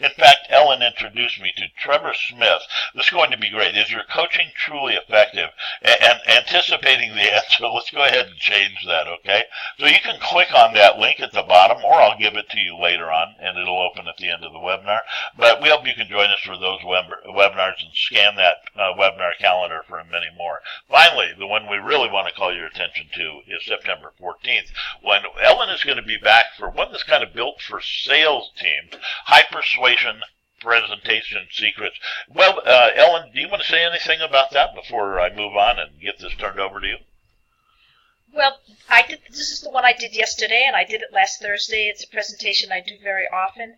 In fact, Ellen introduced me to Trevor Smith. This is going to be great. Is your coaching truly effective? And anticipating the answer, let's go ahead and change that, okay? So you can click on that link at the bottom, or I'll give it to you later on, and it'll open at the end of the webinar. But we hope you can join us for those webinars and scan that webinar calendar for many more. Finally, the one we really want to call your attention to is September 14th, when Ellen is going to be back for one that's kind of built for sales teams, high persuasion presentation secrets. Well, Ellen, do you want to say anything about that before I move on and get this turned over to you? Well, this is the one I did yesterday, and I did it last Thursday. It's a presentation I do very often.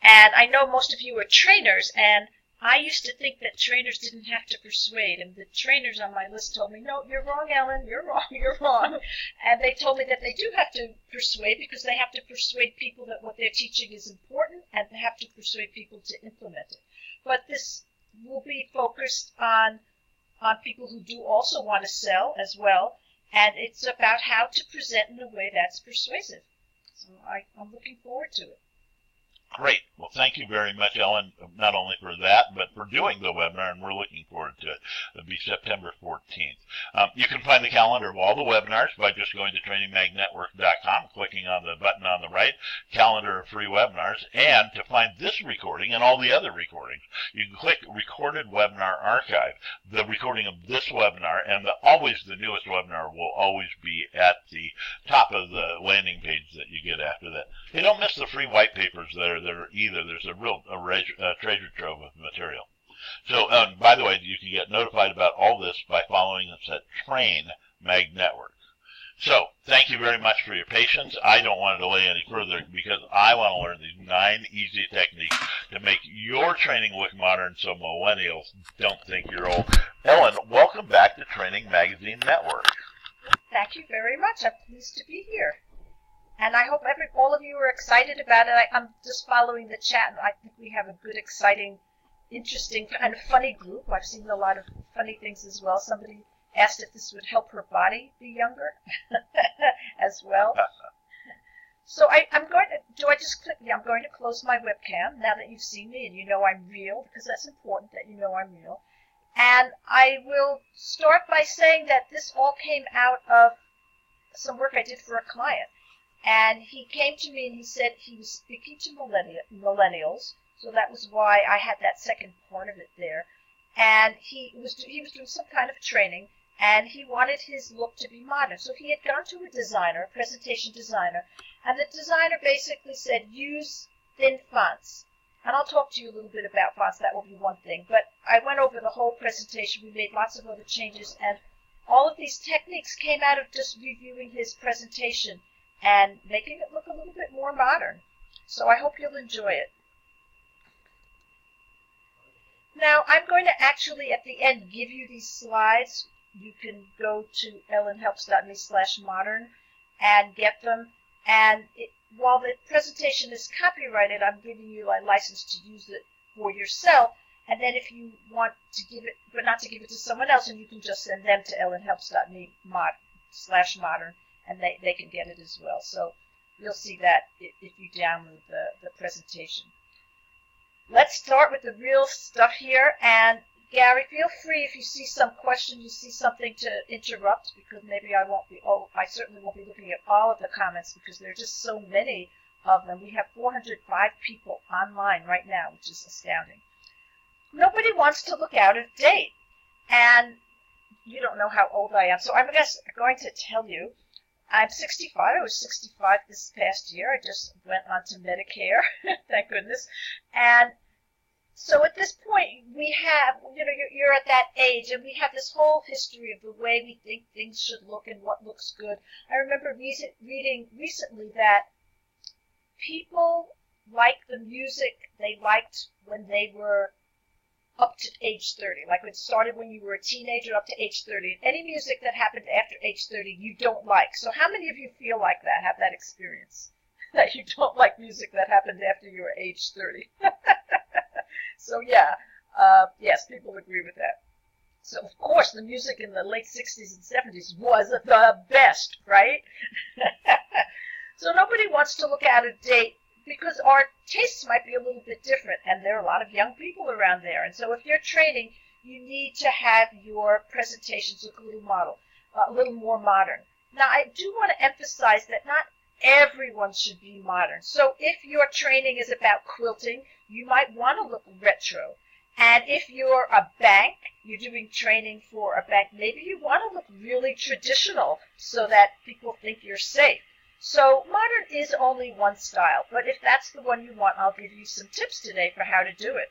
And I know most of you are trainers, and I used to think that trainers didn't have to persuade. And the trainers on my list told me, no, you're wrong, Ellen, you're wrong, you're wrong. And they told me that they do have to persuade, because they have to persuade people that what they're teaching is important, and they have to persuade people to implement it. But this will be focused on people who do also want to sell as well. And it's about how to present in a way that's persuasive. So I'm looking forward to it. Great. Well, thank you very much, Ellen, not only for that, but for doing the webinar, and we're looking forward to it. It'll be September 14th. You can find the calendar of all the webinars by just going to trainingmagnetwork.com, clicking on the button on the right, calendar of free webinars, and to find this recording and all the other recordings, you can click Recorded Webinar Archive. The recording of this webinar and always the newest webinar will always be at the top of the landing page that you get after that. Hey, don't miss the free white papers there either. There's a real treasure trove of material. So, by the way, you can get notified about all this by following us at Train Mag Network. So, thank you very much for your patience. I don't want to delay any further because I want to learn these 9 easy techniques to make your training look modern so millennials don't think you're old. Ellen, welcome back to Training Magazine Network. Thank you very much. I'm pleased to be here. And I hope all of you are excited about it. I'm just following the chat, and I think we have a good, exciting, interesting, and funny group. I've seen a lot of funny things as well. Somebody asked if this would help her body be younger as well. So I'm going to, do I just click? Yeah, I'm going to close my webcam now that you've seen me and you know I'm real, because that's important that you know I'm real. And I will start by saying that this all came out of some work I did for a client. And he came to me and he said he was speaking to millennials, so that was why I had that second part of it there. And he was doing some kind of training, and he wanted his look to be modern. So he had gone to a designer, a presentation designer, and the designer basically said, use thin fonts. And I'll talk to you a little bit about fonts, that will be one thing. But I went over the whole presentation, we made lots of other changes, and all of these techniques came out of just reviewing his presentation and making it look a little bit more modern. So I hope you'll enjoy it. Now, I'm going to actually, at the end, give you these slides. You can go to ellenhelps.me/modern and get them. And while the presentation is copyrighted, I'm giving you a license to use it for yourself. And then if you want to give it, but not to give it to someone else, and you can just send them to ellenhelps.me/modern. And they can get it as well. So you'll see that if you download the presentation. Let's start with the real stuff here. And Gary, feel free if you see some question, you see something to interrupt, because maybe I certainly won't be looking at all of the comments because there are just so many of them. We have 405 people online right now, which is astounding. Nobody wants to look out of date. And you don't know how old I am, so I'm going to tell you. I'm 65. I was 65 this past year. I just went on to Medicare, thank goodness. And so at this point, we have, you're at that age, and we have this whole history of the way we think things should look and what looks good. I remember reading recently that people like the music they liked when they were up to age 30, like it started when you were a teenager up to age 30. Any music that happened after age 30 you don't like. So how many of you feel like that, have that experience? That you don't like music that happened after you were age 30? So yeah, yes, people agree with that. So of course the music in the late 60s and 70s was the best, right? So nobody wants to look out of date. because our tastes might be a little bit different, and there are a lot of young people around there. And so if you're training, you need to have your presentations look a little more modern. Now, I do want to emphasize that not everyone should be modern. So if your training is about quilting, you might want to look retro. And if you're a bank, you're doing training for a bank, maybe you want to look really traditional so that people think you're safe. So modern is only one style, but if that's the one you want, I'll give you some tips today for how to do it.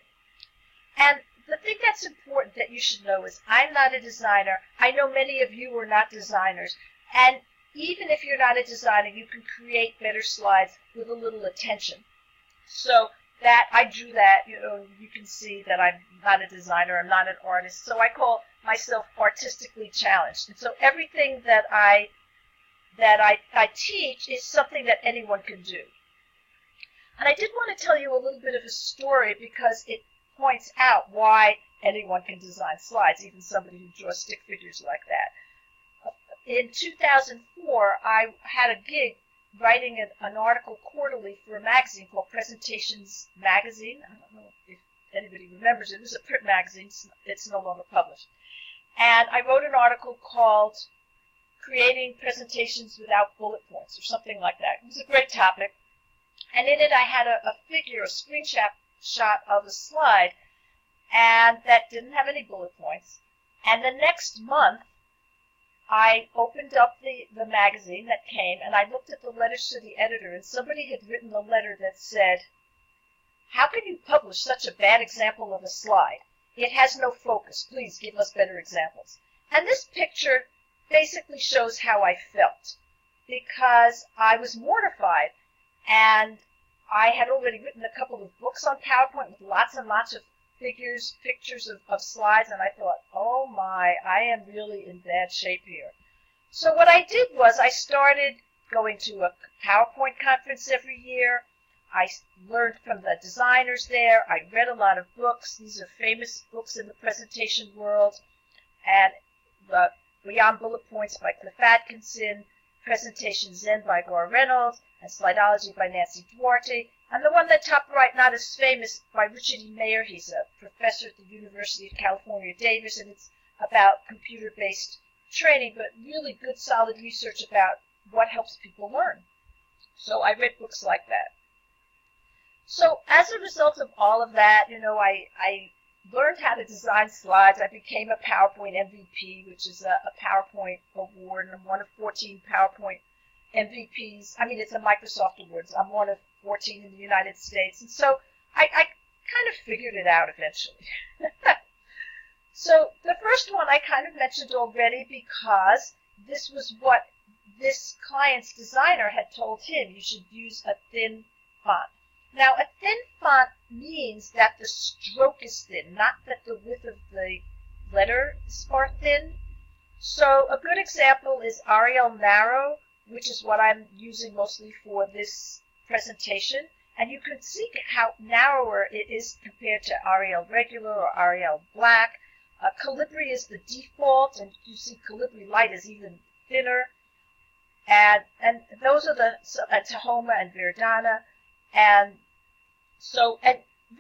And the thing that's important that you should know is I'm not a designer. I know many of you are not designers. And even if you're not a designer, you can create better slides with a little attention. So that I drew that, you can see that I'm not a designer, I'm not an artist. So I call myself artistically challenged. And so everything that I teach is something that anyone can do. And I did want to tell you a little bit of a story because it points out why anyone can design slides, even somebody who draws stick figures like that. In 2004, I had a gig writing an article quarterly for a magazine called Presentations Magazine. I don't know if anybody remembers it. It was a print magazine. It's no longer published. And I wrote an article called Creating Presentations Without Bullet Points, or something like that. It was a great topic. And in it I had a figure, a screenshot of a slide, and that didn't have any bullet points. And the next month, I opened up the magazine that came, and I looked at the letters to the editor, and somebody had written a letter that said, "How can you publish such a bad example of a slide? It has no focus. Please give us better examples." And this picture basically shows how I felt, because I was mortified, and I had already written a couple of books on PowerPoint with lots and lots of pictures of slides, and I thought, oh my, I am really in bad shape here. So what I did was I started going to a PowerPoint conference every year. I learned from the designers there. I read a lot of books. These are famous books in the presentation world. And Beyond Bullet Points by Cliff Atkinson, Presentation Zen by Gar Reynolds, and Slideology by Nancy Duarte. And the one that top right, not as famous, by Richard E. Mayer. He's a professor at the University of California, Davis, and it's about computer-based training, but really good, solid research about what helps people learn. So I read books like that. So as a result of all of that, I learned how to design slides. I became a PowerPoint MVP, which is a PowerPoint award, and I'm one of 14 PowerPoint MVPs. I mean, it's a Microsoft Awards. I'm one of 14 in the United States. And so I kind of figured it out eventually. So the first one I kind of mentioned already because this was what this client's designer had told him. You should use a thin font. Now, a thin font means that the stroke is thin, not that the width of the letters are thin. So a good example is Arial Narrow, which is what I'm using mostly for this presentation. And you can see how narrower it is compared to Arial Regular or Arial Black. Calibri is the default, and you see Calibri Light is even thinner. And those are the Tahoma and Verdana. And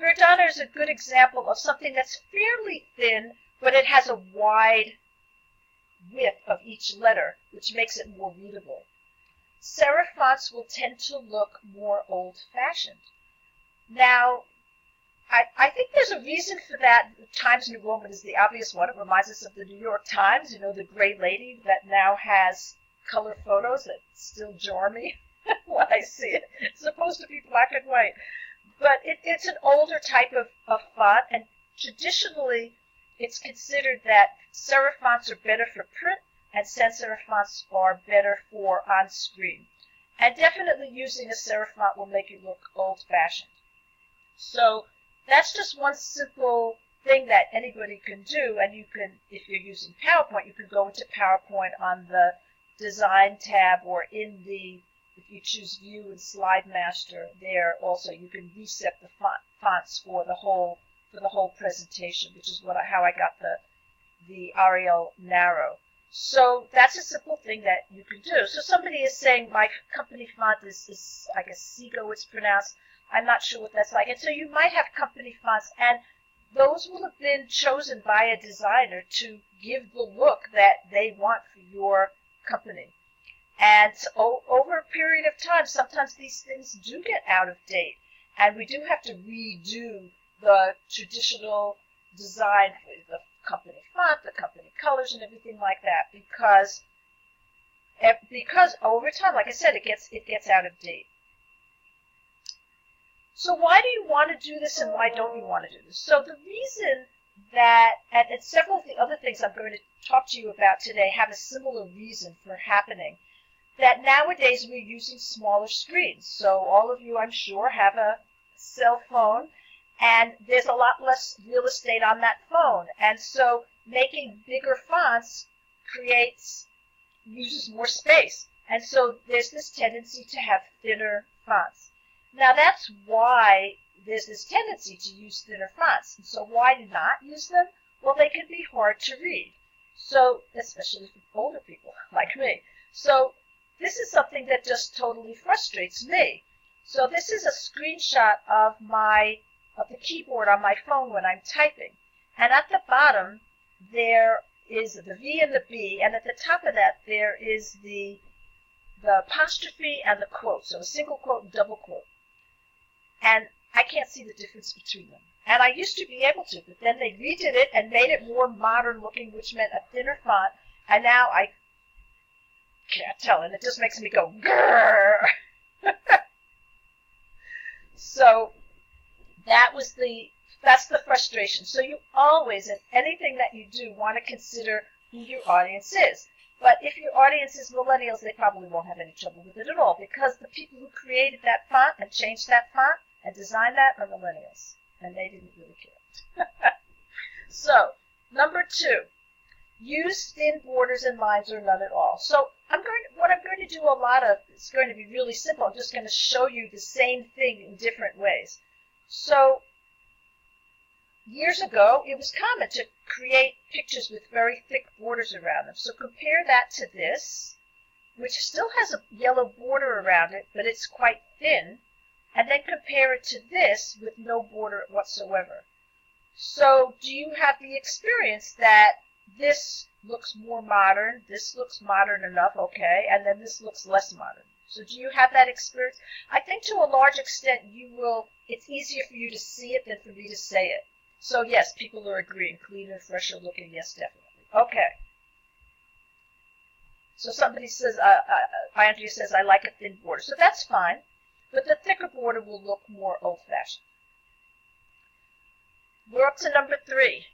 Verdana is a good example of something that's fairly thin, but it has a wide width of each letter, which makes it more readable. Serif fonts will tend to look more old-fashioned. Now, I think there's a reason for that. Times New Roman is the obvious one. It reminds us of the New York Times, the gray lady that now has color photos that still jar me when I see it. It's supposed to be black and white. But it's an older type of font, and traditionally it's considered that serif fonts are better for print and sans serif fonts are better for on-screen. And definitely using a serif font will make it look old-fashioned. So that's just one simple thing that anybody can do, and you can, if you're using PowerPoint, you can go into PowerPoint on the Design tab or in the, if you choose View and Slide Master, there also you can reset the fonts for the whole presentation, which is how I got the Arial Narrow. So that's a simple thing that you can do. So somebody is saying my company font is I guess Seago it's pronounced. I'm not sure what that's like. And so you might have company fonts, and those will have been chosen by a designer to give the look that they want for your company. And over a period of time, sometimes these things do get out of date, and we do have to redo the traditional design for the company font, the company colors, and everything like that, because over time, like I said, it gets out of date. So why do you want to do this, and why don't you want to do this? So the reason that, and several of the other things I'm going to talk to you about today have a similar reason for happening, that nowadays we're using smaller screens. So all of you, I'm sure, have a cell phone, and there's a lot less real estate on that phone. And so making bigger fonts uses more space. And so there's this tendency to have thinner fonts. Now that's why there's this tendency to use thinner fonts. And so why not use them? Well, they can be hard to read. So, especially for older people like me. So this is something that just totally frustrates me. So this is a screenshot of the keyboard on my phone when I'm typing. And at the bottom there is the V and the B, and at the top of that there is the apostrophe and the quote. So a single quote and double quote. And I can't see the difference between them. And I used to be able to, but then they redid it and made it more modern looking, which meant a thinner font. And now I can't tell, and it just makes me go, grrr. So that's the frustration. So you always, in anything that you do, want to consider who your audience is. But if your audience is millennials, they probably won't have any trouble with it at all, because the people who created that font and changed that font and designed that are millennials, and they didn't really care. So, number 2, use thin borders and lines or none at all. So what I'm going to do a lot of is going to be really simple. I'm just going to show you the same thing in different ways. So years ago, it was common to create pictures with very thick borders around them. So compare that to this, which still has a yellow border around it, but it's quite thin. And then compare it to this with no border whatsoever. So do you have the experience that this looks more modern, this looks modern enough, okay, and then this looks less modern? So do you have that experience? I think to a large extent it's easier for you to see it than for me to say it. So yes, people are agreeing. Cleaner, fresher looking, yes, definitely. Okay. So somebody says, Andrea says, I like a thin border. So that's fine, but the thicker border will look more old-fashioned. We're up to number 3.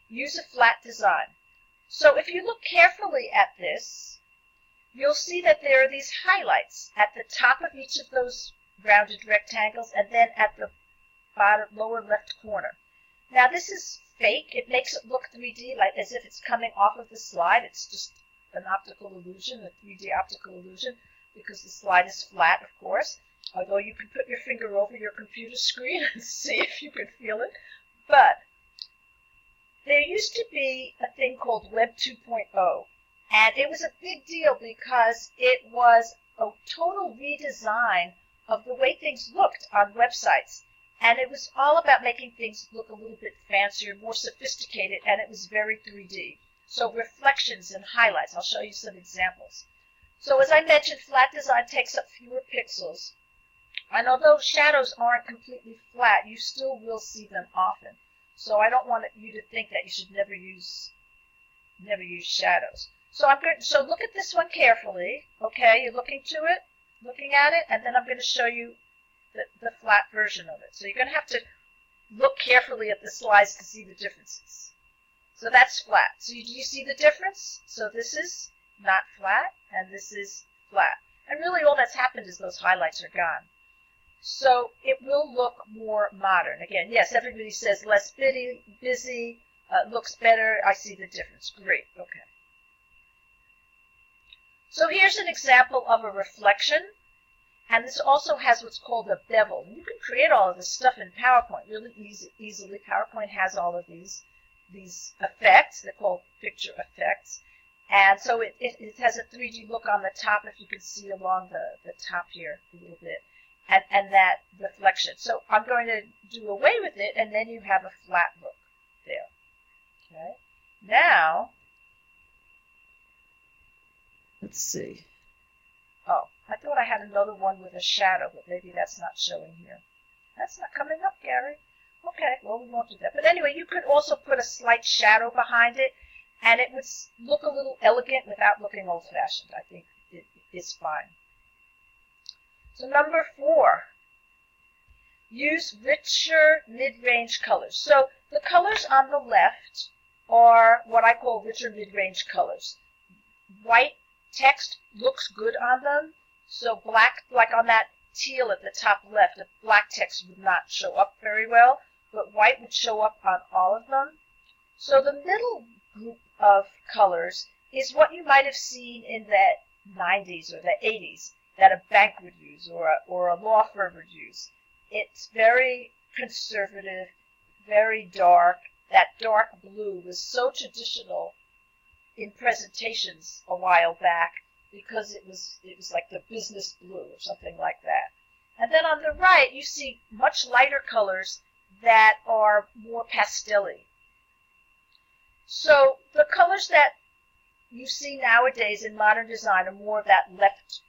Use a flat design. So if you look carefully at this, you'll see that there are these highlights at the top of each of those rounded rectangles and then at the bottom lower left corner. Now this is fake. It makes it look 3D, like as if it's coming off of the slide. It's just an optical illusion, a 3D optical illusion, because the slide is flat, of course. Although you can put your finger over your computer screen and see if you can feel it. But there used to be a thing called Web 2.0, and it was a big deal because it was a total redesign of the way things looked on websites. And it was all about making things look a little bit fancier, more sophisticated, and it was very 3D. So reflections and highlights. I'll show you some examples. So as I mentioned, flat design takes up fewer pixels. And although shadows aren't completely flat, you still will see them often. So I don't want you to think that you should never use shadows. So so look at this one carefully. Okay, you're looking at it, and then I'm going to show you the flat version of it. So you're going to have to look carefully at the slides to see the differences. So that's flat. So do you see the difference? So this is not flat, and this is flat. And really all that's happened is those highlights are gone. So it will look more modern. Again, yes, everybody says less busy, looks better. I see the difference. Great. Okay. So here's an example of a reflection. And this also has what's called a bevel. You can create all of this stuff in PowerPoint really easily. PowerPoint has all of these effects. They're called picture effects. And so it has a 3D look on the top, if you can see along the top here a little bit. and that reflection. So I'm going to do away with it, and then you have a flat look there. Okay. Now, let's see. Oh, I thought I had another one with a shadow, but maybe that's not showing here. That's not coming up, Gary. Okay, well, we won't do that. But anyway, you could also put a slight shadow behind it, and it would look a little elegant without looking old-fashioned. I think it's fine. So number 4, use richer mid-range colors. So the colors on the left are what I call richer mid-range colors. White text looks good on them. So black, like on that teal at the top left, the black text would not show up very well, but white would show up on all of them. So the middle group of colors is what you might have seen in the 90s or the 80s that a bank would use or a law firm would use. It's very conservative, very dark. That dark blue was so traditional in presentations a while back because it was like the business blue or something like that. And then on the right, you see much lighter colors that are more pastel-y. So the colors that you see nowadays in modern design are more of that left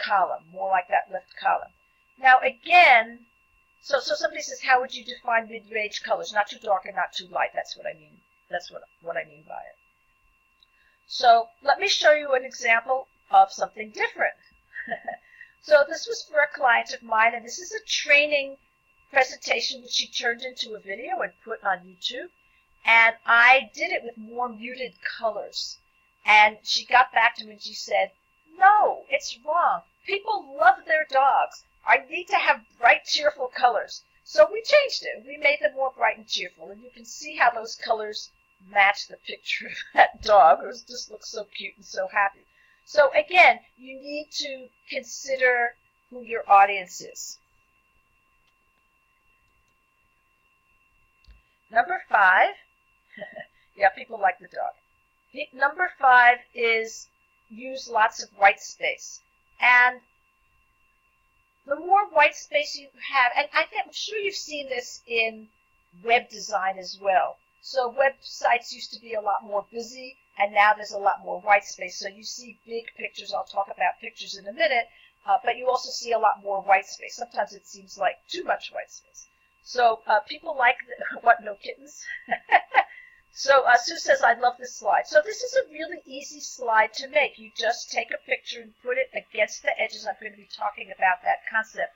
column, more like that left column. Now again, so somebody says, how would you define mid-range colors? Not too dark and not too light. That's what I mean. That's what I mean by it. So let me show you an example of something different. So this was for a client of mine, and this is a training presentation which she turned into a video and put on YouTube. And I did it with more muted colors. And she got back to me and she said, no, it's wrong. People love their dogs. I need to have bright, cheerful colors. So we changed it. We made them more bright and cheerful. And you can see how those colors match the picture of that dog. It just looks so cute and so happy. So again, you need to consider who your audience is. Number 5, yeah, people like the dog. Number 5 is use lots of white space. And the more white space you have, and I'm sure you've seen this in web design as well. So websites used to be a lot more busy, and now there's a lot more white space. So you see big pictures. I'll talk about pictures in a minute, but you also see a lot more white space. Sometimes it seems like too much white space. So people like, what, no kittens? So Sue says, I love this slide. So this is a really easy slide to make. You just take a picture and put it against the edges. I'm going to be talking about that concept.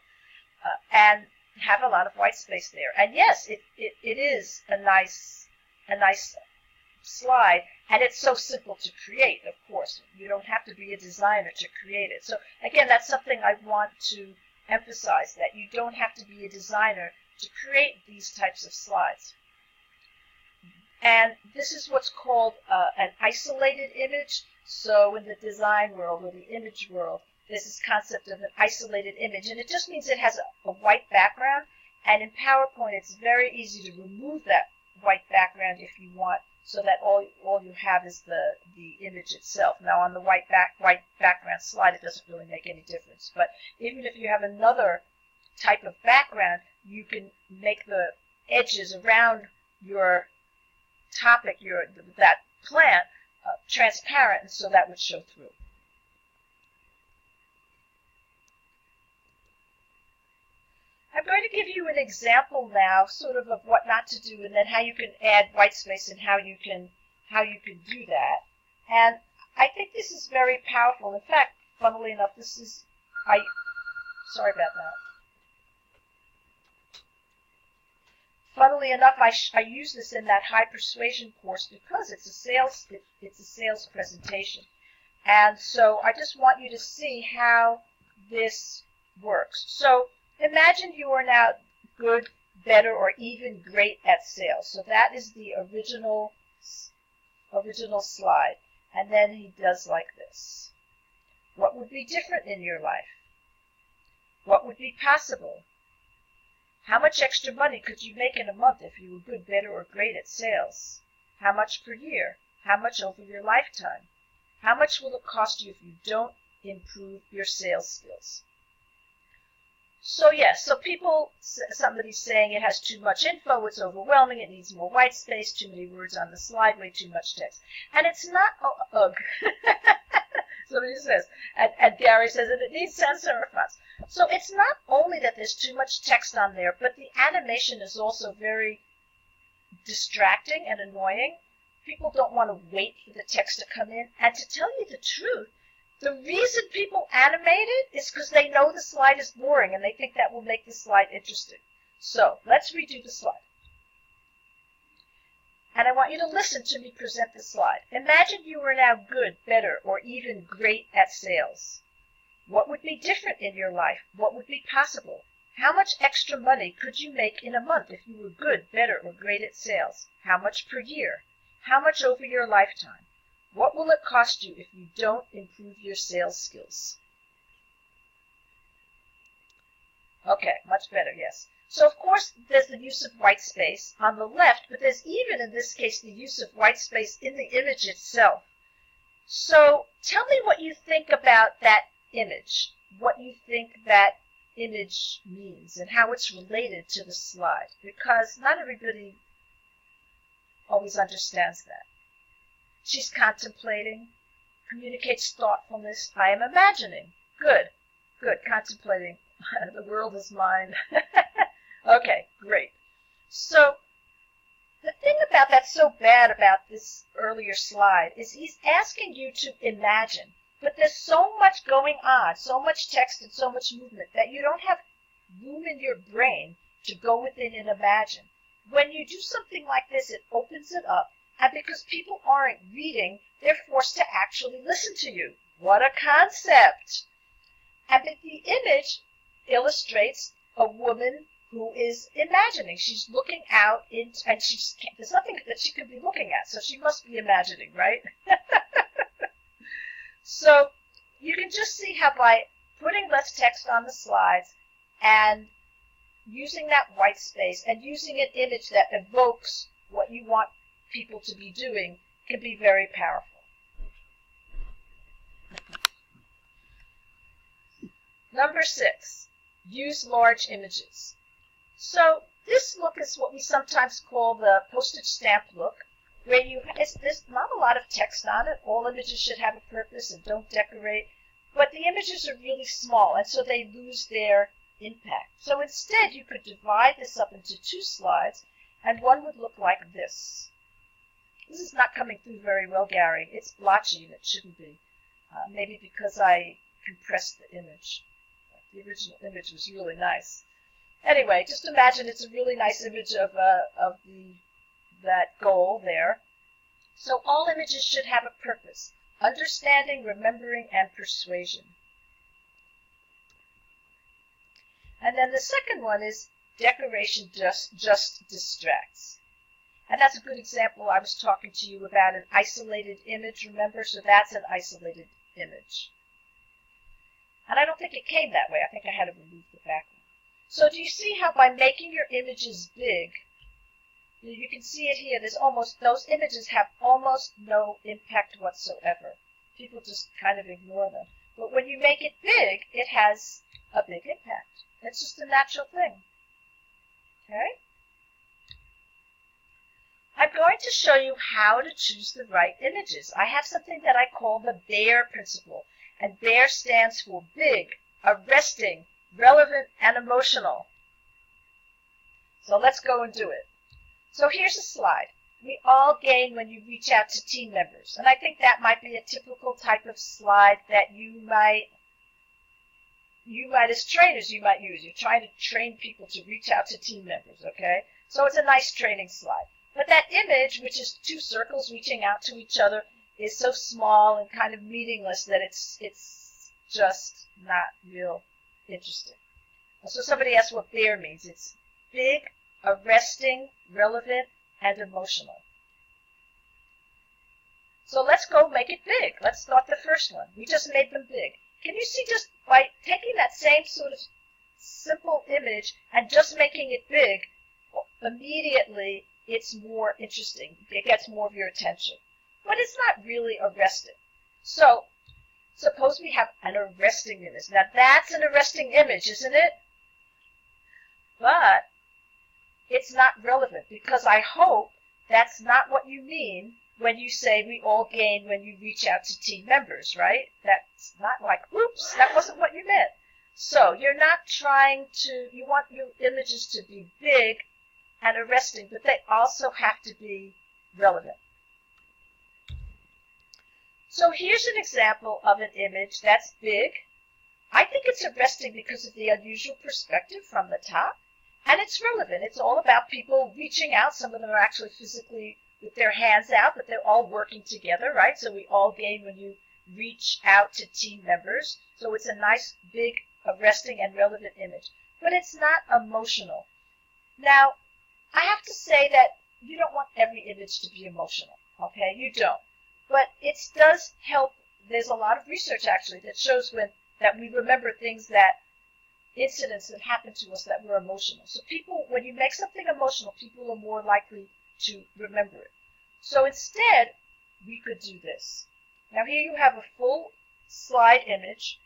And have a lot of white space there. And yes, it is a nice slide. And it's so simple to create, of course. You don't have to be a designer to create it. So again, that's something I want to emphasize, that you don't have to be a designer to create these types of slides. And this is what's called an isolated image. So in the design world or the image world, there's this concept of an isolated image. And it just means it has a white background. And in PowerPoint, it's very easy to remove that white background if you want, so that all you have is the image itself. Now on the white background slide, it doesn't really make any difference. But even if you have another type of background, you can make the edges around your topic, that plant, transparent, and so that would show through. I'm going to give you an example now, sort of what not to do, and then how you can add white space and how you can do that. And I think this is very powerful. In fact, funnily enough, sorry about that. Funnily enough, I use this in that high persuasion course because it's a sales presentation. And so I just want you to see how this works. So imagine you are now good, better, or even great at sales. So that is the original slide. And then he does like this. What would be different in your life? What would be possible? How much extra money could you make in a month if you were good, better, or great at sales? How much per year? How much over your lifetime? How much will it cost you if you don't improve your sales skills? So yes, so somebody's saying it has too much info, it's overwhelming, it needs more white space, too many words on the slide, way too much text. And it's not, somebody says, and Gary says that it needs sensor fonts. So it's not only that there's too much text on there, but the animation is also very distracting and annoying. People don't want to wait for the text to come in. And to tell you the truth, the reason people animate it is because they know the slide is boring and they think that will make the slide interesting. So let's redo the slide. And I want you to listen to me present the slide. Imagine you were now good, better, or even great at sales. What would be different in your life? What would be possible? How much extra money could you make in a month if you were good, better, or great at sales? How much per year? How much over your lifetime? What will it cost you if you don't improve your sales skills? Okay, much better, yes. So, of course, there's the use of white space on the left, but there's even, in this case, the use of white space in the image itself. So, tell me what you think about that image, what you think that image means, and how it's related to the slide, because not everybody always understands that. She's contemplating, communicates thoughtfulness. I am imagining. Good, good, contemplating. The world is mine. Okay, great. So, the thing about that's so bad about this earlier slide is he's asking you to imagine, but there's so much going on, so much text and so much movement that you don't have room in your brain to go within and imagine. When you do something like this, it opens it up. And because people aren't reading, they're forced to actually listen to you. What a concept! And the image illustrates a woman who is imagining. She's looking out, and there's nothing that she could be looking at, so she must be imagining, right? So you can just see how by putting less text on the slides and using that white space and using an image that evokes what you want people to be doing can be very powerful. Number 6, use large images. So this look is what we sometimes call the postage stamp look, where there's not a lot of text on it. All images should have a purpose and don't decorate, but the images are really small, and so they lose their impact. So instead, you could divide this up into 2 slides, and one would look like this. This is not coming through very well, Gary. It's blotchy, and it shouldn't be. Maybe because I compressed the image. The original image was really nice. Anyway, just imagine it's a really nice image of that goal there. So all images should have a purpose: understanding, remembering, and persuasion. And then the second one is decoration just distracts. And that's a good example. I was talking to you about an isolated image, remember? So that's an isolated image. And I don't think it came that way. I think I had to remove the background. So do you see how by making your images big, you can see it here, those images have almost no impact whatsoever. People just kind of ignore them. But when you make it big, it has a big impact. It's just a natural thing. Okay? I'm going to show you how to choose the right images. I have something that I call the BEAR principle. And BEAR stands for big, arresting, relevant, and emotional. So let's go and do it. So here's a slide. We all gain when you reach out to team members. And I think that might be a typical type of slide that you might as trainers, you might use. You're trying to train people to reach out to team members, okay? So it's a nice training slide. But that image, which is 2 circles reaching out to each other, is so small and kind of meaningless that it's just not real interesting. So somebody asked what BEAR means. It's big, arresting, relevant, and emotional. So let's go make it big. Let's start the first one. We just made them big. Can you see, just by taking that same sort of simple image and just making it big, immediately it's more interesting. It gets more of your attention. But it's not really arresting. So suppose we have an arresting image. Now that's an arresting image, isn't it? but it's not relevant because I hope that's not what you mean when you say we all gain when you reach out to team members, right? That's not like, oops, that wasn't what you meant. So you're not trying to, you want your images to be big and arresting, but they also have to be relevant. So here's an example of an image that's big. I think it's arresting because of the unusual perspective from the top. And it's relevant. It's all about people reaching out. Some of them are actually physically with their hands out, but they're all working together, right? So we all gain when you reach out to team members. So it's a nice, big, arresting, and relevant image. But it's not emotional. Now, I have to say that you don't want every image to be emotional, okay? You don't. But it does help. There's a lot of research, actually, that shows that we remember things incidents that happen to us that were emotional. So people, when you make something emotional, people are more likely to remember it. So instead, we could do this. Now here you have a full slide image.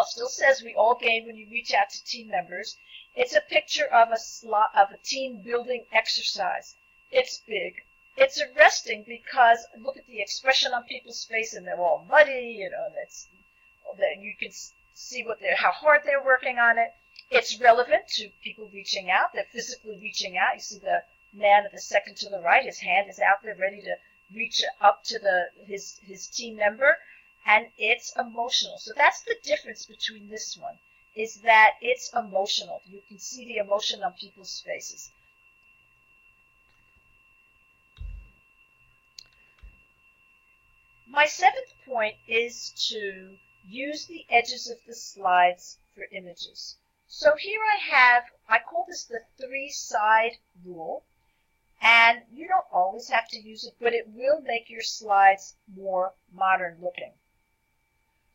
Still says we all gain when you reach out to team members. It's a picture of a team building exercise. It's big. It's arresting because look at the expression on people's face, and they're all muddy. You can see how hard they're working on it. It's relevant to people reaching out. They're physically reaching out. You see the man at the second to the right. His hand is out there ready to reach up to his team member, and it's emotional. So that's the difference between this one, is that it's emotional. You can see the emotion on people's faces. My seventh point is to use the edges of the slides for images. So here I call this the 3-side rule, and you don't always have to use it, but it will make your slides more modern looking.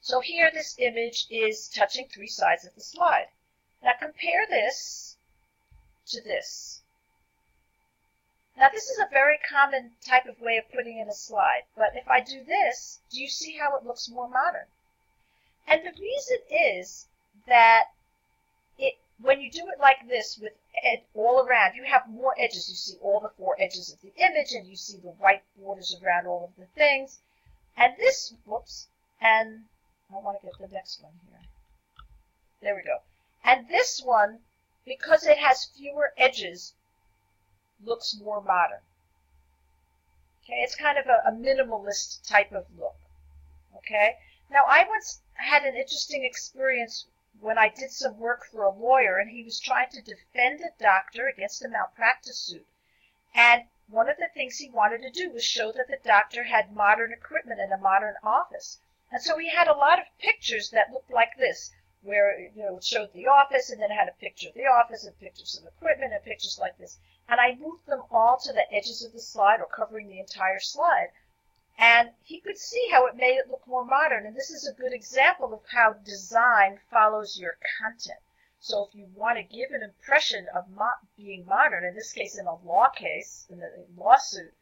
So here this image is touching 3 sides of the slide. Now compare this to this. Now this is a very common type of way of putting in a slide, but if I do this, do you see how it looks more modern? And the reason is that when you do it like this with all around, you have more edges. You see all the 4 edges of the image, and you see the white borders around all of the things. And this, and I want to get the next one here. There we go. And this one, because it has fewer edges, looks more modern. Okay, it's kind of a minimalist type of look. Okay, now I once had an interesting experience when I did some work for a lawyer, and he was trying to defend a doctor against a malpractice suit. And one of the things he wanted to do was show that the doctor had modern equipment and a modern office. And so he had a lot of pictures that looked like this, where it showed the office, and then it had a picture of the office, and pictures of equipment, and pictures like this. And I moved them all to the edges of the slide, or covering the entire slide. And he could see how it made it look more modern. And this is a good example of how design follows your content. So if you want to give an impression of being modern, in this case in a law case, in a lawsuit,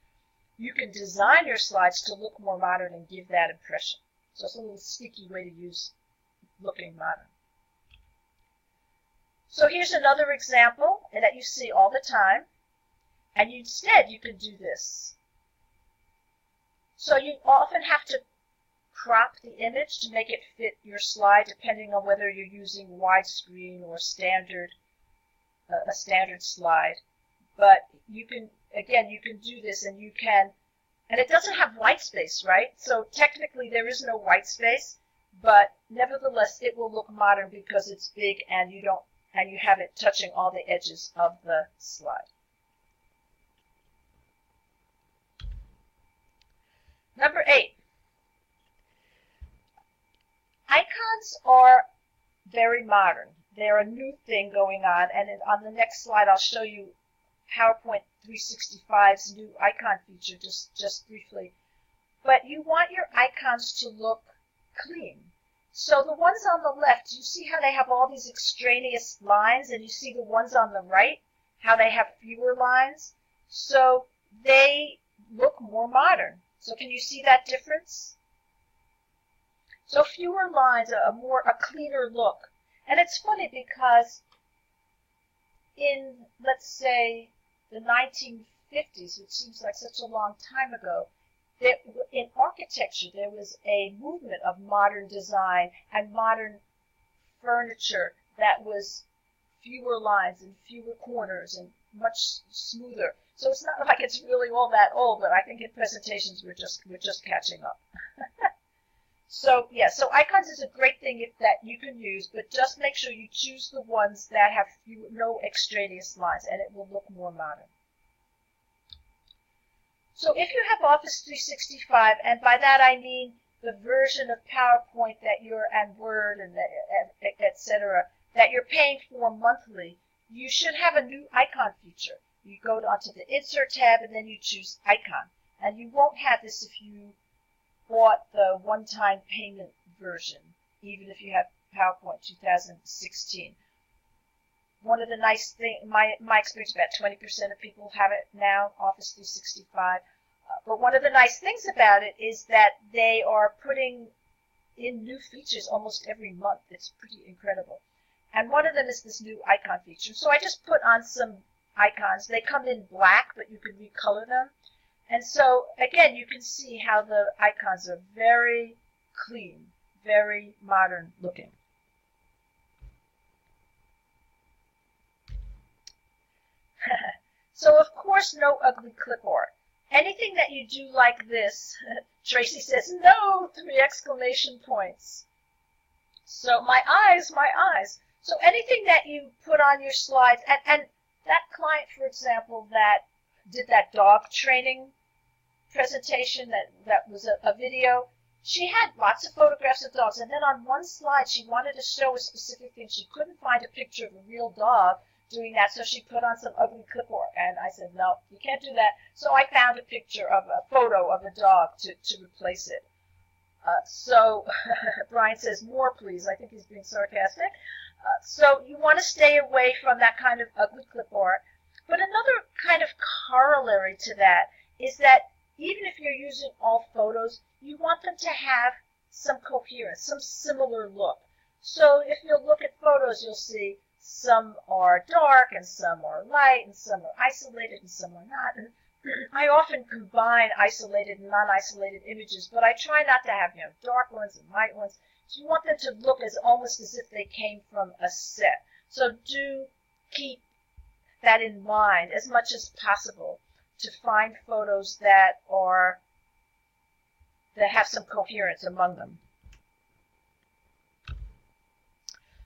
you can design your slides to look more modern and give that impression. So it's a little sneaky way to use looking modern. So here's another example that you see all the time. And instead you can do this. So you often have to crop the image to make it fit your slide, depending on whether you're using widescreen or a standard slide. But you can do this, and it doesn't have white space, right? So technically there is no white space, but nevertheless it will look modern because it's big and you have it touching all the edges of the slide. Number 8. Icons are very modern. They're a new thing going on, and on the next slide I'll show you PowerPoint 365's new icon feature just briefly. But you want your icons to look clean. So the ones on the left, you see how they have all these extraneous lines, and you see the ones on the right, how they have fewer lines? So they look more modern. So can you see that difference? So fewer lines, a cleaner look. And it's funny because in, let's say, the 1950s, which seems like such a long time ago, there, in architecture, there was a movement of modern design and modern furniture that was fewer lines and fewer corners and much smoother. So it's not like it's really all that old, but I think in presentations we're just catching up. So yeah, so icons is a great thing that you can use, but just make sure you choose the ones that have no extraneous lines, and it will look more modern. So if you have Office 365, and by that I mean the version of PowerPoint that you're, and Word and etc., that you're paying for monthly, you should have a new icon feature. You go onto the Insert tab and then you choose Icon. And you won't have this if you bought the one-time payment version, even if you have PowerPoint 2016. One of the nice things, my experience, about 20% of people have it now, Office 365. But one of the nice things about it is that they are putting in new features almost every month. It's pretty incredible. And one of them is this new icon feature. So I just put on some icons. They come in black, but you can recolor them. And so, again, you can see how the icons are very clean, very modern looking. So, of course, no ugly clip art. Anything that you do like this, Tracy says, no, 3 exclamation points. So, my eyes, my eyes. So anything that you put on your slides, and that client, for example, that did that dog training presentation, that was a video, she had lots of photographs of dogs, and then on one slide she wanted to show a specific thing. She couldn't find a picture of a real dog doing that, so she put on some ugly clip art, and I said, no, you can't do that. So I found a picture of a photo of a dog to replace it. So Brian says, more please. I think he's being sarcastic. So you want to stay away from that kind of ugly clip art. But another kind of corollary to that is that even if you're using all photos, you want them to have some coherence, some similar look. So if you look at photos, you'll see some are dark and some are light and some are isolated and some are not. And I often combine isolated and non-isolated images, but I try not to have dark ones and light ones. So you want them to look almost as if they came from a set. So do keep that in mind as much as possible to find photos that have some coherence among them.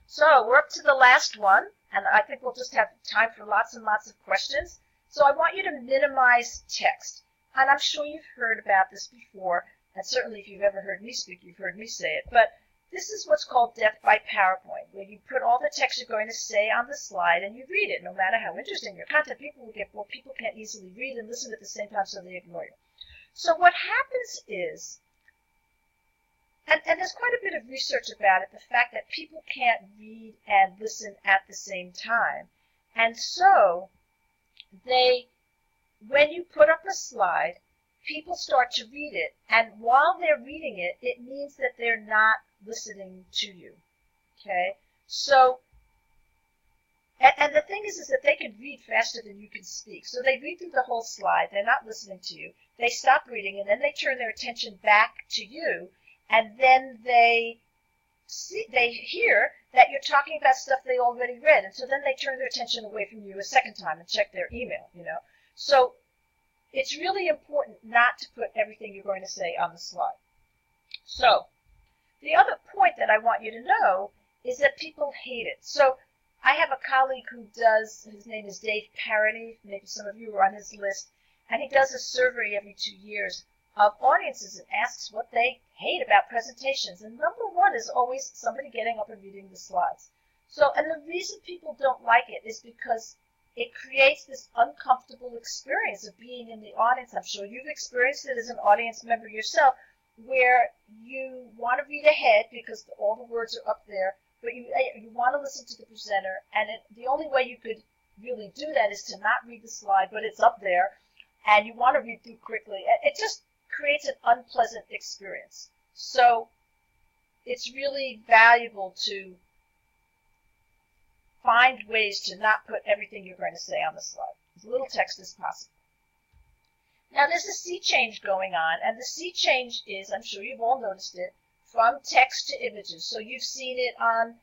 So we're up to the last one, and I think we'll just have time for lots and lots of questions. So I want you to minimize text. And I'm sure you've heard about this before, and certainly if you've ever heard me speak, you've heard me say it. But this is what's called death by PowerPoint, where you put all the text you're going to say on the slide and you read it, no matter how interesting your content. People will get bored. People can't easily read and listen at the same time, so they ignore you. So what happens is, and there's quite a bit of research about it, the fact that people can't read and listen at the same time. And so when you put up a slide, people start to read it, and while they're reading it, it means that they're not listening to you. Okay? So, and the thing is that they can read faster than you can speak. So they read through the whole slide, they're not listening to you, they stop reading, and then they turn their attention back to you, and then they hear that you're talking about stuff they already read, and so then they turn their attention away from you a second time and check their email, So it's really important not to put everything you're going to say on the slide. So the other point that I want you to know is that people hate it. So I have a colleague who does, his name is Dave Parody, maybe some of you are on his list, and he does a survey every 2 years of audiences and asks what they hate about presentations. And number one is always somebody getting up and reading the slides. So, and the reason people don't like it is because it creates this uncomfortable experience of being in the audience. I'm sure you've experienced it as an audience member yourself, where you want to read ahead because all the words are up there, but you want to listen to the presenter, and the only way you could really do that is to not read the slide, but it's up there, and you want to read through quickly. It just creates an unpleasant experience. So it's really valuable to find ways to not put everything you're going to say on the slide. As little text as possible. Now there's a sea change going on, and the sea change is, I'm sure you've all noticed it, from text to images. So you've seen it on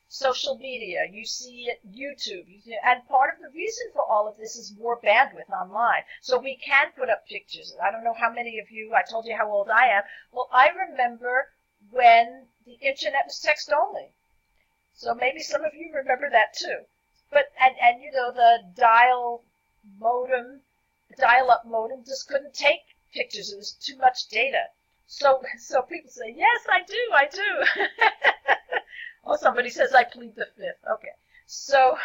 social media, you see it YouTube, and part of the reason for all of this is more bandwidth online. So we can put up pictures. I don't know how many of you, I told you how old I am. Well, I remember when the internet was text only. So maybe some of you remember that too. But and you know, the dial-up modem just couldn't take pictures. It was too much data. So people say, yes, I do. Oh, somebody says I plead the fifth. Okay. So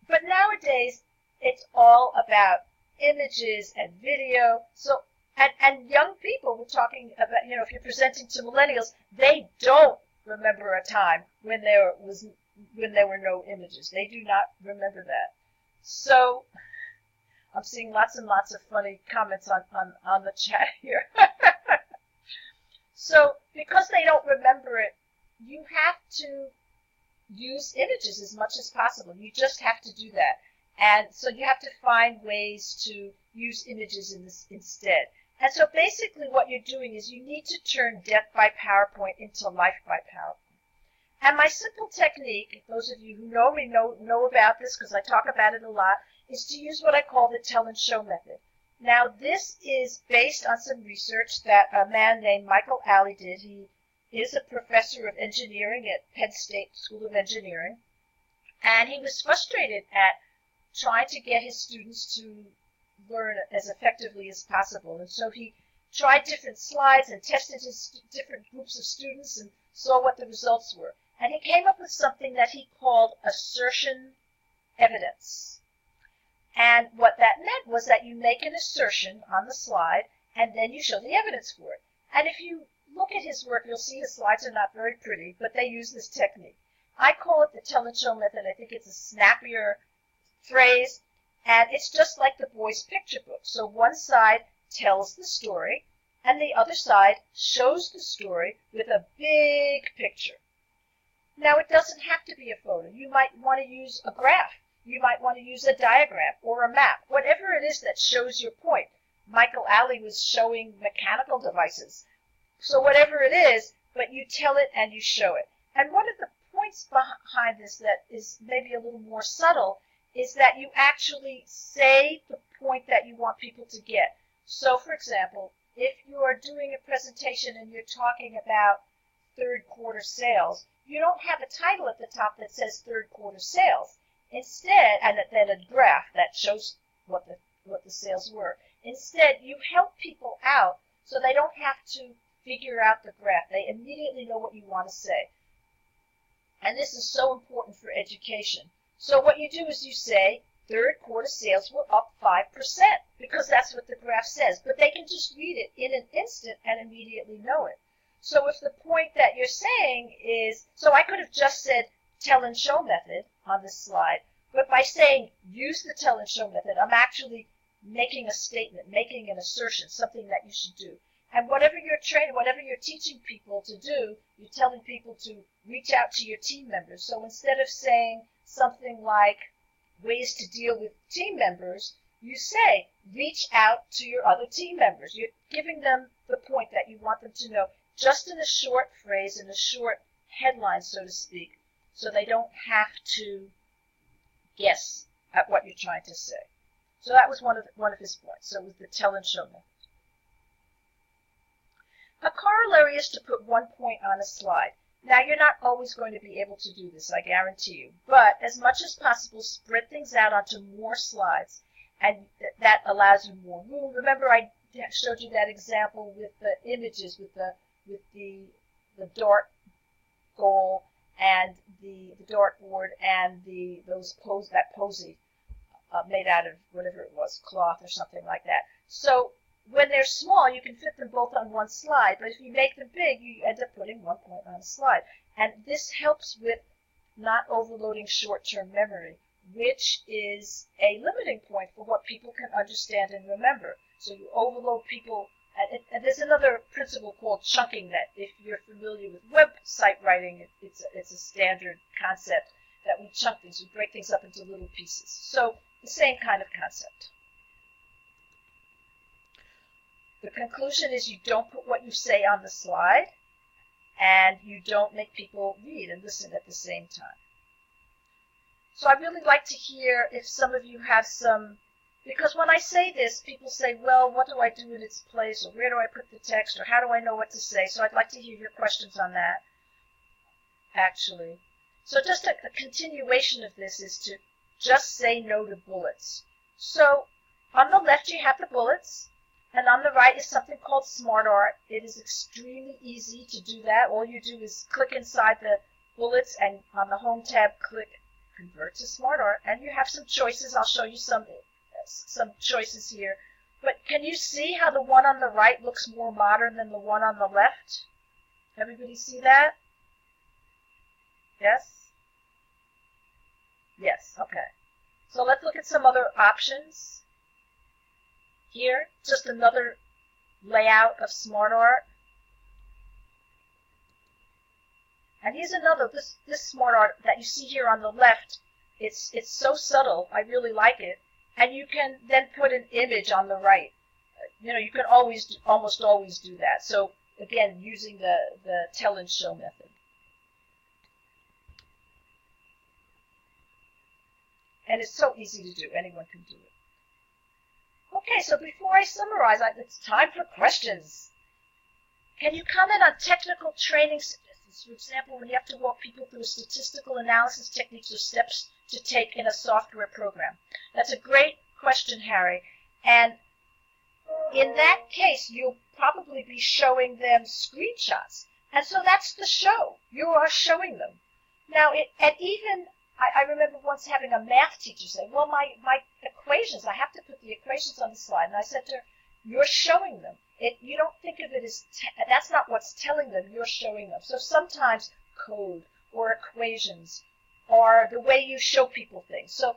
but nowadays it's all about images and video. So and young people, we're talking about, you know, if you're presenting to millennials, they don't remember a time when there were no images. They do not remember that. So I'm seeing lots and lots of funny comments on the chat here. So because they don't remember it, you have to use images as much as possible. You just have to do that. And so you have to find ways to use images in this instead. And so basically what you're doing is you need to turn death by PowerPoint into life by PowerPoint. And my simple technique, those of you who know me know about this because I talk about it a lot, is to use what I call the tell and show method. Now this is based on some research that a man named Michael Alley did. He is a professor of engineering at Penn State School of Engineering. And he was frustrated at trying to get his students to learn as effectively as possible. And so he tried different slides and tested his different groups of students and saw what the results were. And he came up with something that he called assertion evidence. And what that meant was that you make an assertion on the slide and then you show the evidence for it. And if you look at his work, you'll see his slides are not very pretty, but they use this technique. I call it the tell and show method. I think it's a snappier phrase. And it's just like the boys' picture book. So one side tells the story, and the other side shows the story with a big picture. Now, it doesn't have to be a photo. You might want to use a graph. You might want to use a diagram or a map, whatever it is that shows your point. Michael Alley was showing mechanical devices. So whatever it is, but you tell it and you show it. And one of the points behind this that is maybe a little more subtle is that you actually say the point that you want people to get. So, for example, if you're doing a presentation and you're talking about third quarter sales, you don't have a title at the top that says third quarter sales. Instead, and then a graph that shows what the sales were. Instead, you help people out so they don't have to figure out the graph. They immediately know what you want to say. And this is so important for education. So what you do is you say, third quarter sales were up 5%, because that's what the graph says. But they can just read it in an instant and immediately know it. So if the point that you're saying is, so I could have just said tell and show method on this slide, but by saying use the tell and show method, I'm actually making a statement, making an assertion, something that you should do. And whatever you're training, whatever you're teaching people to do, you're telling people to reach out to your team members. So instead of saying something like ways to deal with team members, you say reach out to your other team members. You're giving them the point that you want them to know, just in a short phrase, in a short headline, so to speak, so they don't have to guess at what you're trying to say. So that was one of his points. So it was the tell and show method. A corollary is to put one point on a slide. Now, you're not always going to be able to do this, I guarantee you. But as much as possible, spread things out onto more slides, and that allows you more room. Remember, I showed you that example with the images, with the dart goal and the dartboard and that posy made out of whatever it was, cloth or something like that. So when they're small, you can fit them both on one slide, but if you make them big, you end up putting one point on a slide. And this helps with not overloading short-term memory, which is a limiting point for what people can understand and remember. So you overload people And there's another principle called chunking that, if you're familiar with website writing, it's a standard concept that we chunk things, we break things up into little pieces. So the same kind of concept. The conclusion is you don't put what you say on the slide, and you don't make people read and listen at the same time. So I'd really like to hear if some of you have some, because when I say this, people say, well, what do I do in its place, or where do I put the text, or how do I know what to say? So I'd like to hear your questions on that, actually. So just a continuation of this is to just say no to bullets. So on the left you have the bullets, and on the right is something called SmartArt. It is extremely easy to do that. All you do is click inside the bullets, and on the Home tab, click Convert to SmartArt, and you have some choices. I'll show you some choices here. But can you see how the one on the right looks more modern than the one on the left? Everybody see that? Yes? Yes, okay. So let's look at some other options. Here, just another layout of SmartArt. And here's another, this SmartArt that you see here on the left. It's so subtle, I really like it. And you can then put an image on the right. You can almost always do that. So again, using the tell and show method. And it's so easy to do, anyone can do it. Okay, so before I summarize, it's time for questions. Can you comment on technical training suggestions? For example, when you have to walk people through statistical analysis techniques or steps to take in a software program. That's a great question, Harry. And in that case, you'll probably be showing them screenshots. And so that's the show. You are showing them. Now, I remember once having a math teacher say, well, my equations, I have to put the equations on the slide. And I said to her, you're showing them. You don't think of it as, that's not what's telling them, you're showing them. So sometimes code or equations or the way you show people things. So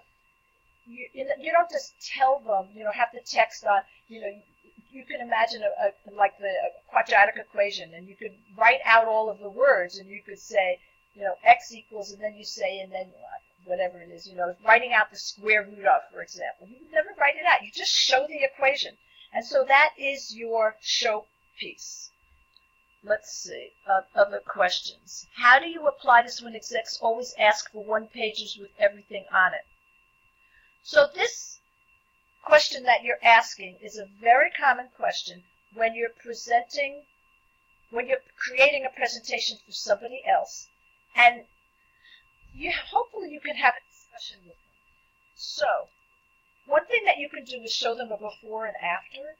you don't just tell them, have the text on, you can imagine like the quadratic equation, and you could write out all of the words, and you could say, x equals, and then you say, and then whatever it is, writing out the square root of, for example. You would never write it out. You just show the equation. And so that is your show piece. Let's see, other questions. How do you apply this when execs always ask for one-pagers with everything on it? So this question that you're asking is a very common question when you're creating a presentation for somebody else. And hopefully you can have a discussion with them. So, one thing that you can do is show them a before and after.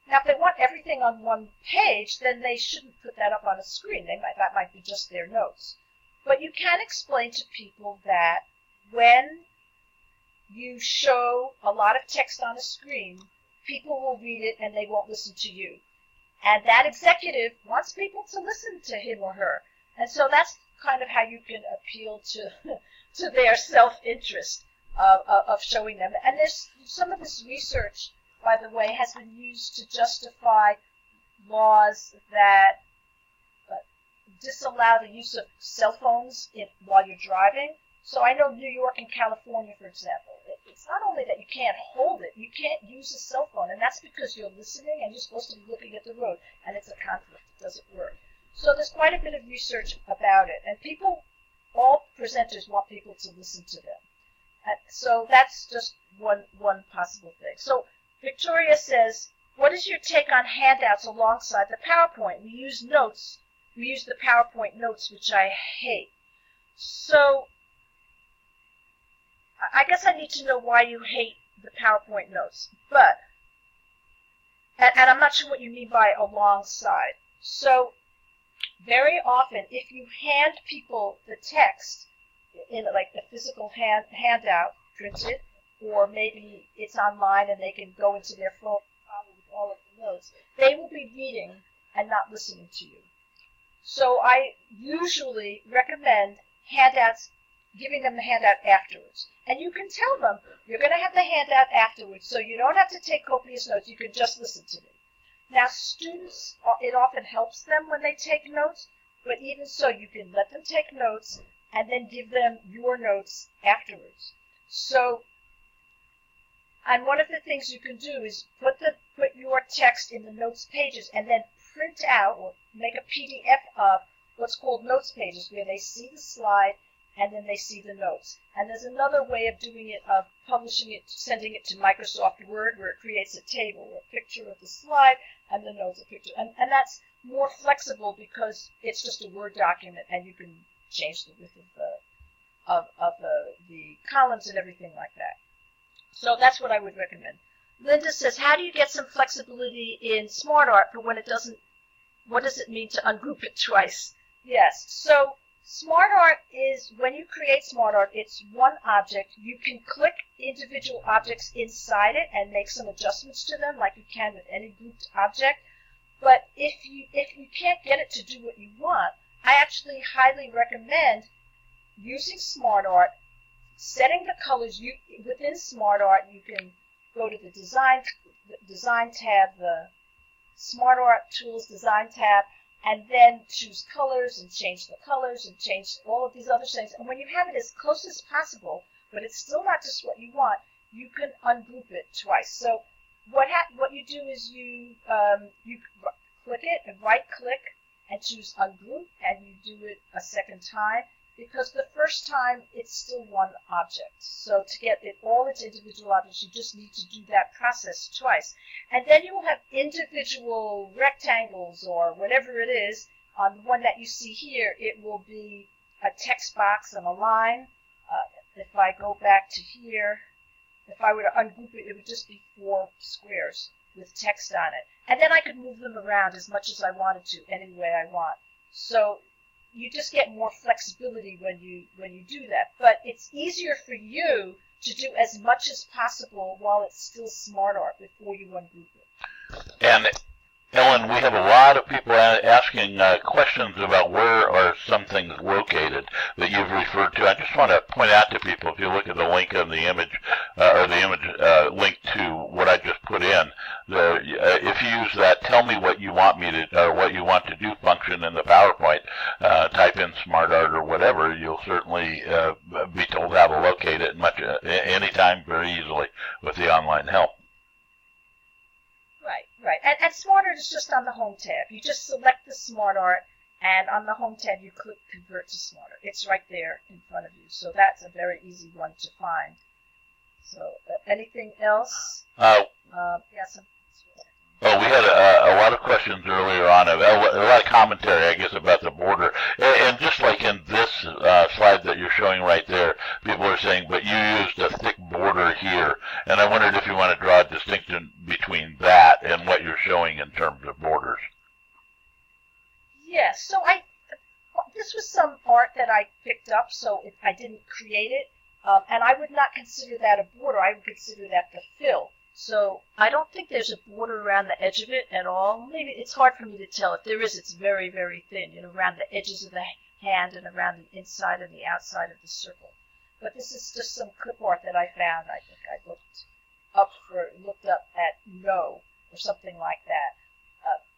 Now, if they want everything on one page, then they shouldn't put that up on a screen. That might be just their notes. But you can explain to people that when you show a lot of text on a screen, people will read it and they won't listen to you. And that executive wants people to listen to him or her. And so that's kind of how you can appeal to their self-interest of showing them. And some of this research, by the way, has been used to justify laws that disallow the use of cell phones while you're driving. So I know New York and California, for example, it's not only that you can't hold it, you can't use a cell phone, and that's because you're listening and you're supposed to be looking at the road, and it's a conflict. It doesn't work. So there's quite a bit of research about it, and all presenters want people to listen to them. So that's just one possible thing. So Victoria says, what is your take on handouts alongside the PowerPoint? We use the PowerPoint notes, which I hate. So I guess I need to know why you hate the PowerPoint notes. And I'm not sure what you mean by alongside. So very often, if you hand people the text in like the physical handout printed, or maybe it's online and they can go into their phone and follow with all of the notes, they will be reading and not listening to you. So I usually recommend handouts, giving them the handout afterwards. And you can tell them, you're going to have the handout afterwards, so you don't have to take copious notes, you can just listen to me. Now, students, it often helps them when they take notes, but even so, you can let them take notes and then give them your notes afterwards. So, and one of the things you can do is put your text in the notes pages and then print out or make a PDF of what's called notes pages, where they see the slide and then they see the notes. And there's another way of doing it, of publishing it, sending it to Microsoft Word, where it creates a table or a picture of the slide and the notes a picture. And that's more flexible because it's just a Word document and you can change the width of the columns and everything like that. So that's what I would recommend. Linda says, how do you get some flexibility in SmartArt for when it doesn't, what does it mean to ungroup it twice? Yes, so SmartArt is, when you create SmartArt, it's one object. You can click individual objects inside it and make some adjustments to them like you can with any grouped object. But if you can't get it to do what you want, I actually highly recommend using SmartArt, setting the colors. Within SmartArt, you can go to the design tab, the SmartArt Tools Design tab, and then choose colors and change the colors and change all of these other things. And when you have it as close as possible, but it's still not just what you want, you can ungroup it twice. So what you do is you click it and right-click and choose ungroup, and you do it a second time, because the first time it's still one object. So to get it all its individual objects, you just need to do that process twice. And then you will have individual rectangles or whatever it is. On the one that you see here, it will be a text box and a line. If I go back to here, if I were to ungroup it, it would just be 4 squares with text on it. And then I could move them around as much as I wanted to, any way I want. So you just get more flexibility when you do that. But it's easier for you to do as much as possible while it's still SmartArt before you ungroup it. And Ellen, we have a lot of people asking questions about where are some things located that you've referred to. I just want to point out to people, if you look at the link on the image, or the image link to what I just put in, if you use that "tell me what you want me to," or what you want to do function in the PowerPoint, type in SmartArt or whatever, you'll certainly be told how to locate it anytime very easily with the online help. Right. And SmartArt is just on the Home tab. You just select the SmartArt, and on the Home tab you click Convert to SmartArt. It's right there in front of you. So that's a very easy one to find. So anything else? Yes. Well, we had a lot of questions earlier on, a lot of commentary, I guess, about the border. And just like in this slide that you're showing right there, people are saying, but you used a thick border here. And I wondered if you want to draw a distinction between that and what you're showing in terms of borders. Yes, so this was some art that I picked up, so I didn't create it. And I would not consider that a border. I would consider that the fill. So I don't think there's a border around the edge of it at all. Maybe it's hard for me to tell. If there is, it's very, very thin, around the edges of the hand and around the inside and the outside of the circle. But this is just some clip art that I found. I think I looked up at No or something like that.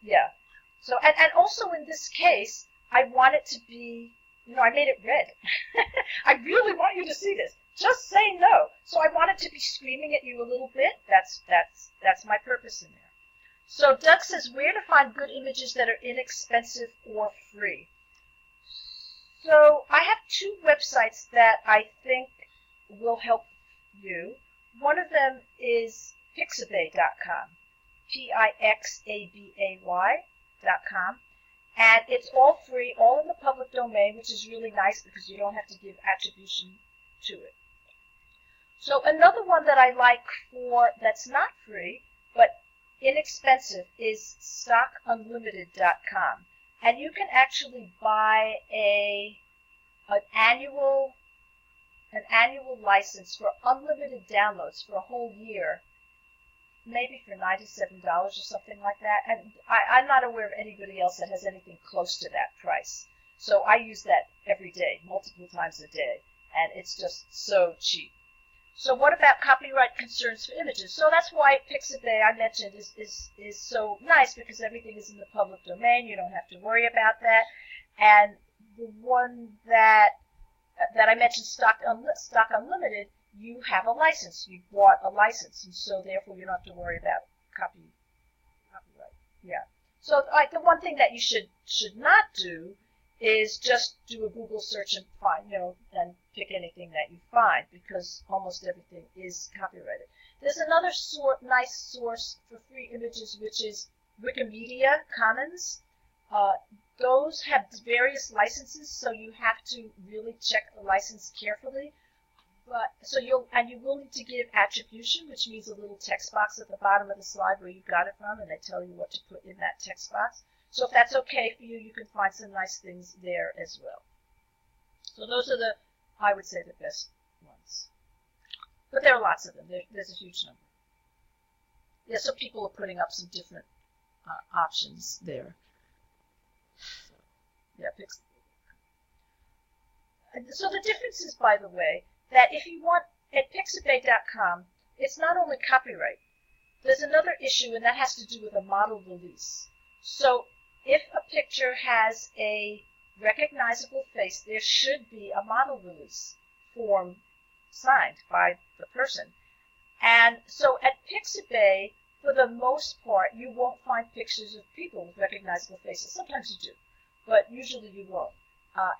Yeah. So and also in this case, I want it to be, I made it red. I really want you to see this. Just say no. So I want it to be screaming at you a little bit. That's my purpose in there. So Doug says, where to find good images that are inexpensive or free? So I have 2 websites that I think will help you. One of them is Pixabay.com, Pixabay.com. And it's all free, all in the public domain, which is really nice because you don't have to give attribution to it. So another one that I like that's not free, but inexpensive, is StockUnlimited.com. And you can actually buy an annual license for unlimited downloads for a whole year, maybe for $97 or something like that. And I'm not aware of anybody else that has anything close to that price. So I use that every day, multiple times a day, and it's just so cheap. So what about copyright concerns for images? So that's why Pixabay, I mentioned, is so nice, because everything is in the public domain. You don't have to worry about that. And the one that I mentioned, Stock Unlimited, you have a license. You bought a license, and so therefore you don't have to worry about copyright. Yeah. So the one thing that you should not do is just do a Google search and find, and pick anything that you find, because almost everything is copyrighted. There's another nice source for free images, which is Wikimedia Commons. Those have various licenses, so you have to really check the license carefully. You will need to give attribution, which means a little text box at the bottom of the slide where you got it from, and they tell you what to put in that text box. So if that's okay for you, you can find some nice things there as well. So those are I would say, the best ones. But there are lots of them. There's a huge number. Yeah, so people are putting up some different options there. So, yeah, so the difference is, by the way, that if you want, at Pixabay.com, it's not only copyright. There's another issue, and that has to do with a model release. So if a picture has a recognizable face, there should be a model release form signed by the person. And so at Pixabay, for the most part, you won't find pictures of people with recognizable faces. Sometimes you do, but usually you won't.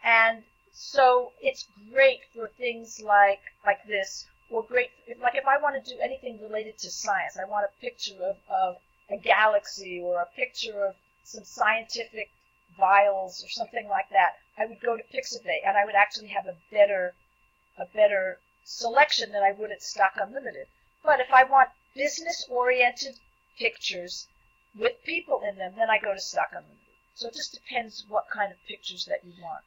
And so it's great for things like this, or great if I want to do anything related to science. I want a picture of a galaxy, or a picture of some scientific vials or something like that. I would go to Pixabay, and I would actually have a better selection than I would at Stock Unlimited. But if I want business-oriented pictures with people in them, then I go to Stock Unlimited. So it just depends what kind of pictures that you want.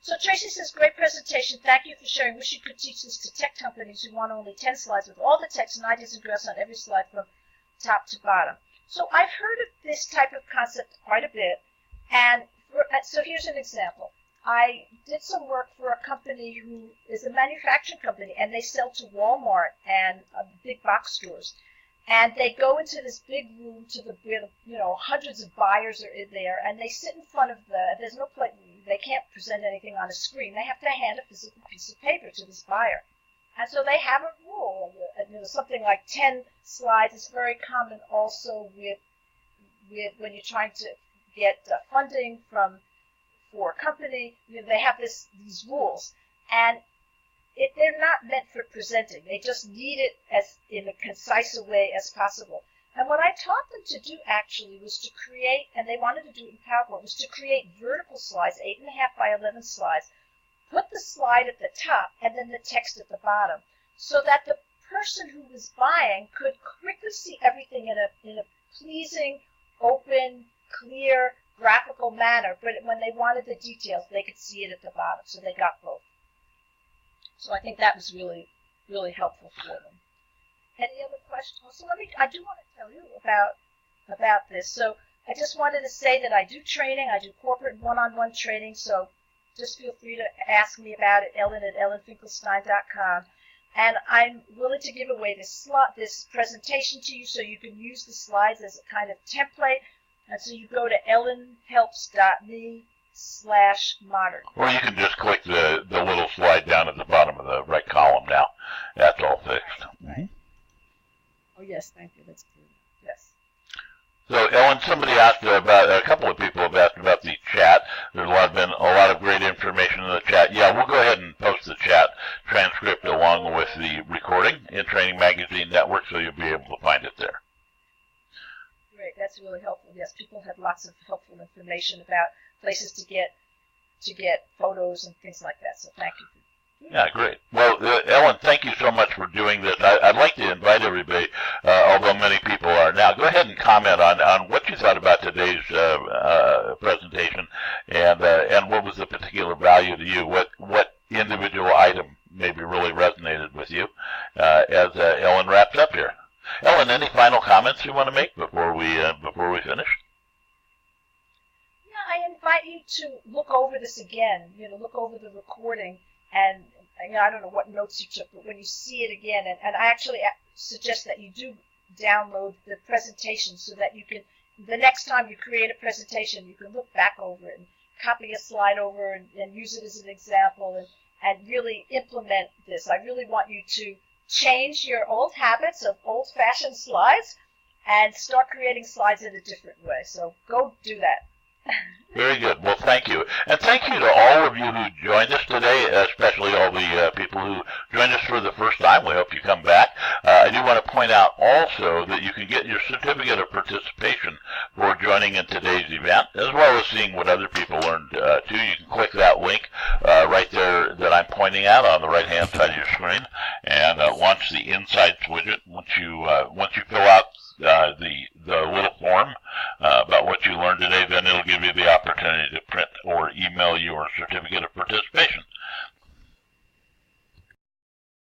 So Tracy says, great presentation. Thank you for sharing. Wish you could teach this to tech companies who want only 10 slides with all the text and ideas and graphs on every slide from top to bottom. So I've heard of this type of concept quite a bit. And so here's an example. I did some work for a company who is a manufacturing company, and they sell to Walmart and big box stores. And they go into this big room hundreds of buyers are in there, and they sit in front of there's no place, they can't present anything on a screen. They have to hand a physical piece of paper to this buyer. And so they have a rule, something like 10 slides. It's very common also with when you're trying to get funding for a company. They have these rules, and they're not meant for presenting. They just need it as in a concise a way as possible. And what I taught them to do actually was to create, and they wanted to do it in PowerPoint, was to create vertical slides, 8.5 by 11 slides, put the slide at the top and then the text at the bottom, so that the person who was buying could quickly see everything in a pleasing, open, clear, graphical manner. But when they wanted the details, they could see it at the bottom, so they got both. So I think that was really, really helpful for them. Any other questions? So I do want to tell you about this. So I just wanted to say that I do training. I do corporate one-on-one training. So just feel free to ask me about it, Ellen at ellenfinkelstein.com. And I'm willing to give away this presentation to you, so you can use the slides as a kind of template. And so you go to ellenhelps.me/modern. Or you can just click the little slide down at the bottom of the right column now. That's all fixed. Right. Mm-hmm. Oh, yes, thank you. That's good. Yes. So, Ellen, a couple of people have asked about the chat. There's been a lot of great information in the chat. Yeah, we'll go ahead and post the chat transcript along with the recording in Training Magazine Network, so you'll be able to find it there. Great, that's really helpful. Yes, people have lots of helpful information about places to get photos and things like that. So thank you. Yeah, great. Well, Ellen, thank you so much for doing this. I'd like to invite everybody, although many people are now, go ahead and comment on what you thought about today's presentation, and what was the particular value to you. What individual item maybe really resonated with you as Ellen wraps up here. Ellen, any final comments you want to make before we finish? Yeah, I invite you to look over this again, look over the recording, and I don't know what notes you took, but when you see it again, and I actually suggest that you do download the presentation so that you can, the next time you create a presentation, you can look back over it and copy a slide over and use it as an example and really implement this. I really want you to change your old habits of old-fashioned slides and start creating slides in a different way. So go do that. Very good. Well, thank you. And thank you to all of you who joined us today, especially all the people who joined us for the first time. We hope you come back. I do want to point out also that you can get your certificate of participation for joining in today's event, as well as seeing what other people learned too. You can click that link right there that I'm pointing at on the right-hand side of your screen and launch the Insights widget. Once